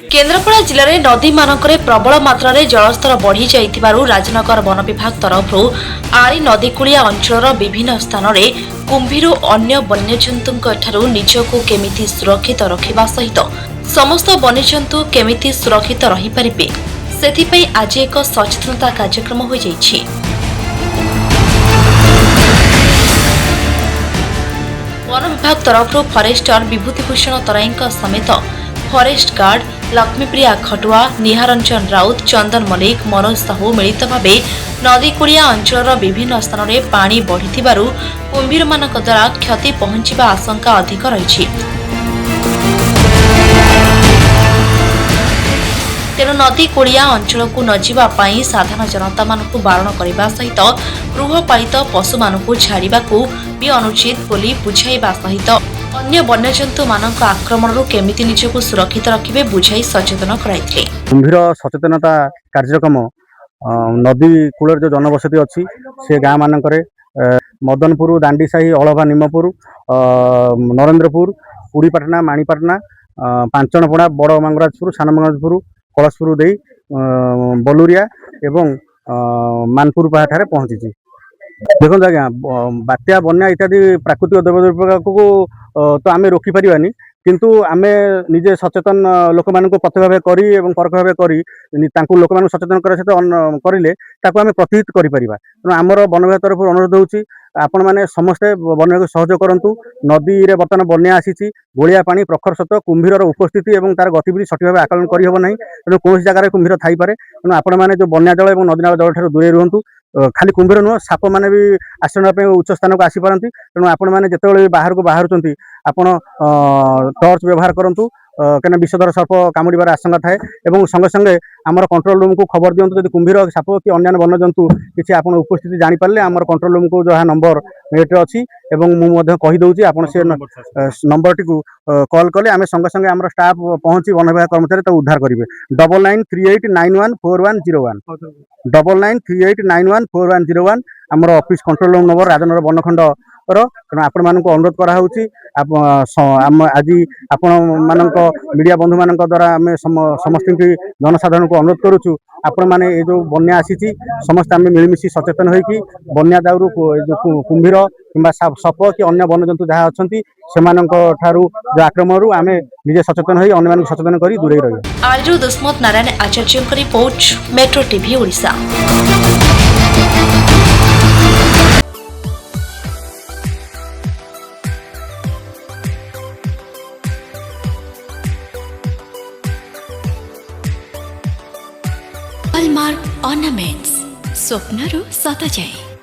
केन्द्रापड़ा जिले में नदी मानक प्रबल मात्रा जलस्तर बढ़ी जाइथिबारु राजनगर वन विभाग तरफ आरी नदीकूलिया अंचल विभिन्न स्थान में कुंभीर अन्य वन्यजंतु निजको केमिति सुरक्षित रखिबा सहित समस्त वन्यजंतु केमिति सुरक्षित रही परिबे सेथिपई आज एक सचेतनता कार्यक्रम हो जाइछि। वन विभाग तरफ फरेस्टर विभूतिभूषण तराई समेत फरेस्ट गार्ड लक्ष्मीप्रिया खटुआ निहारंजन राउत चंदन मल्लिक मनोज साहू मिलित भाव नदीकूलिया अंचल विभिन्न स्थान में पानी बढ़ी कुंभीर मान द्वारा क्षति पहुंचवा आशंका अधिक रही। तेणु नदीकूलिया अंचल को नजिबा पाई साधारण जनता मानकु बारण करने सहित गृहपालित पशु मानकु छाड़िबाकु भी अनुचित बोली बुझाइबा सहित अन्य वन्यजंतु मानक आक्रमण केमिति निजको सुरक्षित रखिबे बुझाई सचेतन कराइथिले। कुंभीर सचेतनता कार्यक्रम नदी कूल जो जनबसति अच्छी से गाँ मानक मदनपुर दांडीसाही अलभा निमपुर नरेंद्रपुर पुड़ीपाटना माणीपाटना पांचनपड़ा बड़ मंगराजपुर सान मंगराजपुर कलशपुर दे बलुरिया एवं मानपुर पहाड़ पहुंची। देखो आज्ञा बात्या बन्या इत्यादि प्राकृतिक दुर्विपाक को तो आम रोकीपारानी किंतु आमे निजे सचेतन लोक मान प्रत्यक्ष भाव करी एवं परोक्ष भाव करी लोक मान सचेतन करें आम प्रतिहित करें। तेणु आमर वन विभाग तरफ अनुरोध होची आपण मैंने समस्ते वन विभाग सहयोग करूँ। नदी रे बर्तमान बन्या आसी गोलिया पानी प्रखर सत कुंभीर उपस्थिति और तार गतिविधि सठिक भाव आकलन करहब ना। तेणु कौन जगह कुंभीर थी पारे। तेणु आपण मैंने जो बन्या जल और नदी नाल जल ठार दूरे रुहतु। खाली कुंभीर नुह साप मैंने भी आश्रय उच्च स्थान को आसीपारती। तेणु आपण मैंने जिते बाहर को बाहर आपण टर्च व्यवहार करूँ कहीं विषधर सर्प कामुड़ार आशंका थाए और संगे संगे आमर कंट्रोल रूम को खबर दिंतु जब कुंभीर साप कि अन्य वन्यजंतु किसी आप उपस्थिति जानीपारे आम कंट्रोल रूम को जहाँ नंबर नेट अच्छी कहीदे आप नंबर टी कॉल कले आम संगे संगे आम स्टाफ पहुंची वन विभाग कर्मचारी उद्धार करेंगे। 9938914101 9938914101 आमर office control room number Rajnagar बनखंड तेणु आपण मानक अनुरोध कराऊँगी आज आपण मान मीडिया बंधु मान द्वारा आम समस्त जनसाधारण को अनुरोध करुचु आपण मैंने ये जो बन्या आसी समस्त आम मिलमिशी सचेतन होगी बन्या दाउरू जो कुंभीर कि सप कि अन्य वन्यजंतु जहाँ अच्छा से जो आक्रमण आम निजे सचेतन हो अन्य सचेतन कर दूरे रही। आलू दुष्मत Narayan Acharya report Metro TV Odisha. Hallmark ornaments स्वप्नरू सत जाए।